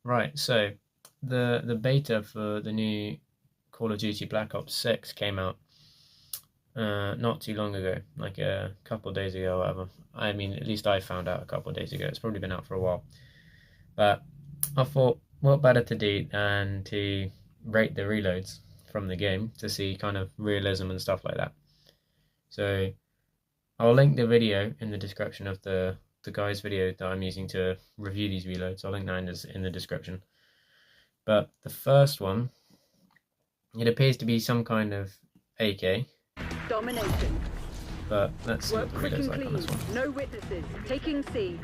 Right, so the beta for the new Call of Duty Black Ops 6 came out not too long ago, like a couple of days ago or whatever. I mean, at least I found out a couple of days ago. It's probably been out for a while. But I thought, what better to do than to rate the reloads from the game to see kind of realism and stuff like that. So I'll link the video in the description of the guy's video that I'm using to review these reloads. I'll link that in the description. But the first one, it appears to be some kind of AK. Domination. But let's see what the reload's like on this one. No witnesses. Taking C.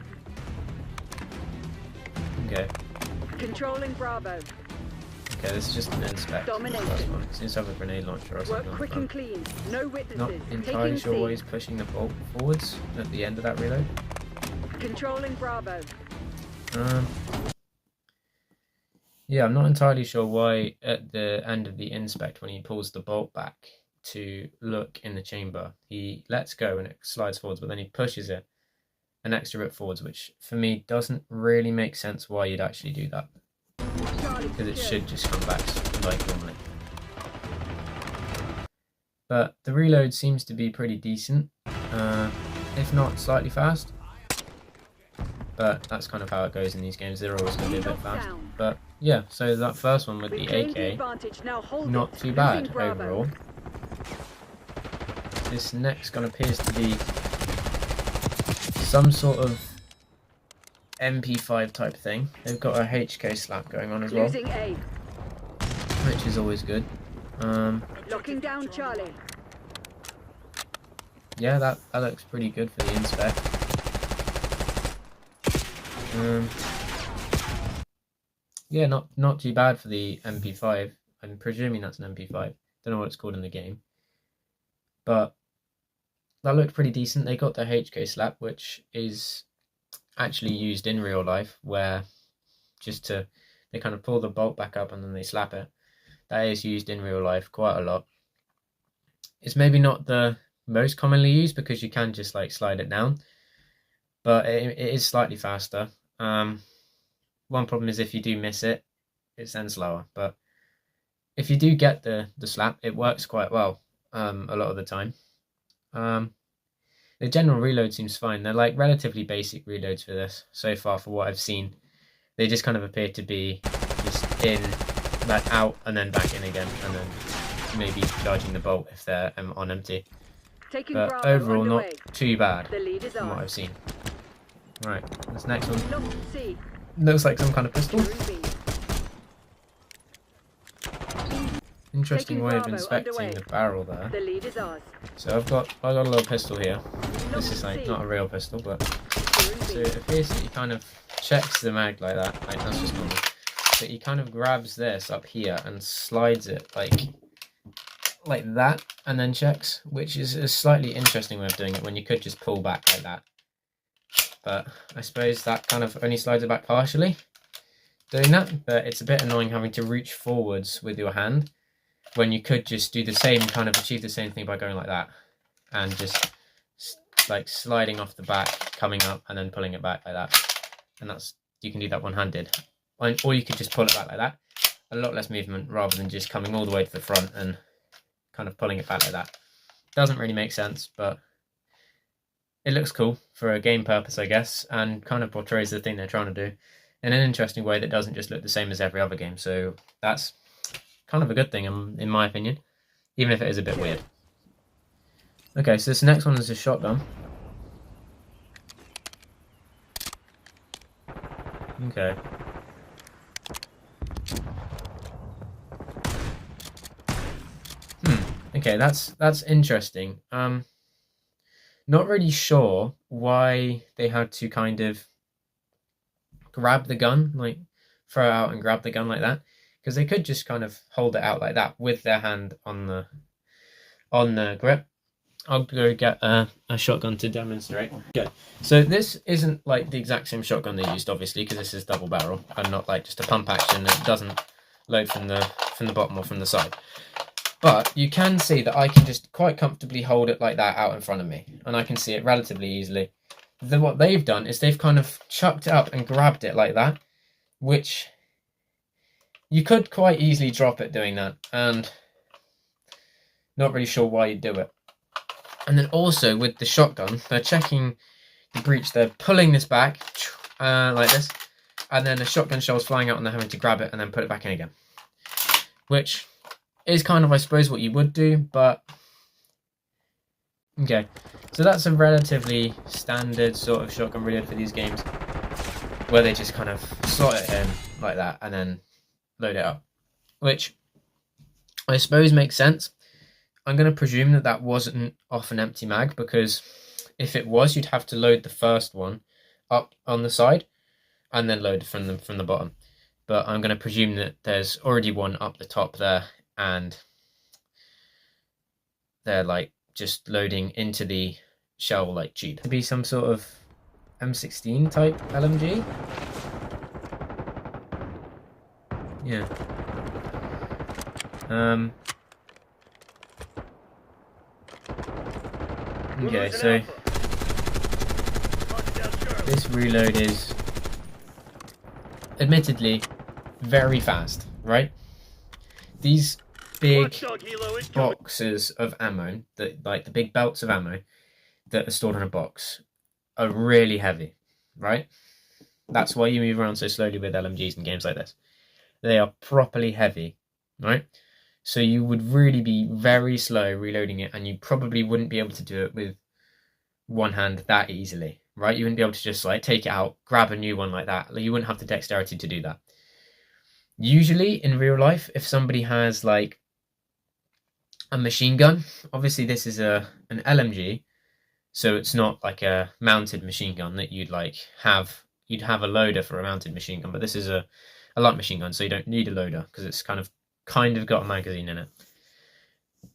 Okay. Controlling Bravo. Okay, this is just an inspect. Domination. First one. It seems to have a grenade launcher or something. Work quick and clean. No witnesses. Not entirely sure why he's pushing the bolt forwards at the end of that reload. Controlling Bravo. Yeah, I'm not entirely sure why at the end of the inspect, when he pulls the bolt back to look in the chamber, he lets go and it slides forwards, but then he pushes it an extra bit forwards, which for me doesn't really make sense why you'd actually do that. Because it should just come back like normally. But the reload seems to be pretty decent, if not slightly fast. But that's kind of how it goes in these games. They're always going to be a bit fast. But yeah, so that first one with the AK, not too bad overall. This next gun appears to be some sort of MP5 type thing. They've got a HK slap going on as well, which is always good. Locking down Charlie. Yeah, that looks pretty good for the inspect. Yeah, not too bad for the MP5. I'm presuming that's an MP5. Don't know what it's called in the game, but that looked pretty decent. They got the HK slap, which is actually used in real life, where they kind of pull the bolt back up and then they slap it. That is used in real life quite a lot. It's maybe not the most commonly used because you can just like slide it down, but it is slightly faster. One problem is if you do miss it, it's then slower. But if you do get the slap, it works quite well a lot of the time. The general reload seems fine. They're like relatively basic reloads for this so far for what I've seen. They just kind of appear to be just in, like out, and then back in again, and then maybe charging the bolt if they're on empty. But overall, not too bad from what I've seen. Right, this next one looks like some kind of pistol. Interesting way of inspecting the barrel there. So I've got a little pistol here. This is like not a real pistol, but so it appears that he kind of checks the mag like that. Like that's just normal. But he kind of grabs this up here and slides it like that, and then checks, which is a slightly interesting way of doing it when you could just pull back like that. But I suppose that kind of only slides it back partially doing that, but it's a bit annoying having to reach forwards with your hand when you could just do the same, kind of achieve the same thing by going like that and just like sliding off the back, coming up and then pulling it back like that. And you can do that one-handed, or you could just pull it back like that. A lot less movement rather than just coming all the way to the front and kind of pulling it back like that. Doesn't really make sense, but it looks cool for a game purpose, I guess, and kind of portrays the thing they're trying to do in an interesting way that doesn't just look the same as every other game. So that's kind of a good thing, in my opinion, even if it is a bit weird. Okay, so this next one is a shotgun. Okay. Okay, that's interesting. Not really sure why they had to kind of grab the gun, like throw it out and grab the gun like that, because they could just kind of hold it out like that with their hand on the grip. I'll go get a shotgun to demonstrate. Okay, so this isn't like the exact same shotgun they used, obviously, because this is double barrel and not like just a pump action that doesn't load from the bottom or from the side. But you can see that I can just quite comfortably hold it like that out in front of me, and I can see it relatively easily. Then what they've done is they've kind of chucked it up and grabbed it like that, which you could quite easily drop it doing that, and not really sure why you'd do it. And then also with the shotgun, they're checking the breech, they're pulling this back like this, and then the shotgun shell's flying out and they're having to grab it and then put it back in again. Which is kind of, I suppose, what you would do, but okay. So that's a relatively standard sort of shotgun reload for these games, where they just kind of slot it in like that and then load it up, which I suppose makes sense. I'm going to presume that that wasn't off an empty mag, because if it was, you'd have to load the first one up on the side and then load from the bottom. But I'm going to presume that there's already one up the top there, and they're like just loading into the shell like tube. It'd be some sort of M16 type LMG. Yeah. Okay, so this reload is admittedly very fast, right? These big boxes of ammo, that like the big belts of ammo that are stored in a box, are really heavy, right? That's why you move around so slowly with LMGs in games like this. They are properly heavy, right? So you would really be very slow reloading it, and you probably wouldn't be able to do it with one hand that easily, right? You wouldn't be able to just like take it out, grab a new one like that. You wouldn't have the dexterity to do that. Usually in real life, if somebody has like a machine gun, obviously this is an LMG, so it's not like a mounted machine gun that you'd like have. You'd have a loader for a mounted machine gun, but this is a light machine gun, so you don't need a loader because it's kind of got a magazine in it.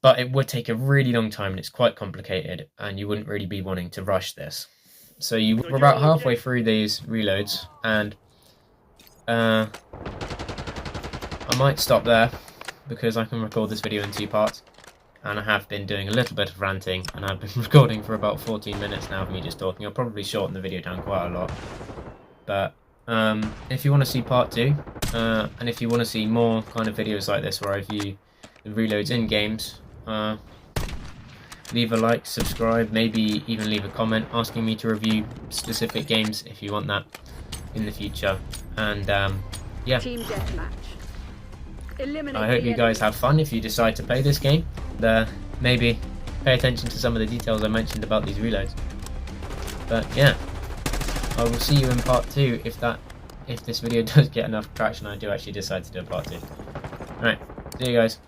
But it would take a really long time, and it's quite complicated, and you wouldn't really be wanting to rush this. So we're about halfway through these reloads, and I might stop there because I can record this video in 2 parts, and I have been doing a little bit of ranting, and I've been recording for about 14 minutes now of me just talking. I'll probably shorten the video down quite a lot, but if you want to see part 2, and if you want to see more kind of videos like this where I view the reloads in games, leave a like, subscribe, maybe even leave a comment asking me to review specific games if you want that in the future. And yeah, Team deathmatch. I hope you guys have fun if you decide to play this game. Maybe pay attention to some of the details I mentioned about these reloads. But yeah, I will see you in part 2 if this video does get enough traction. I do actually decide to do a part 2. Alright, see you guys.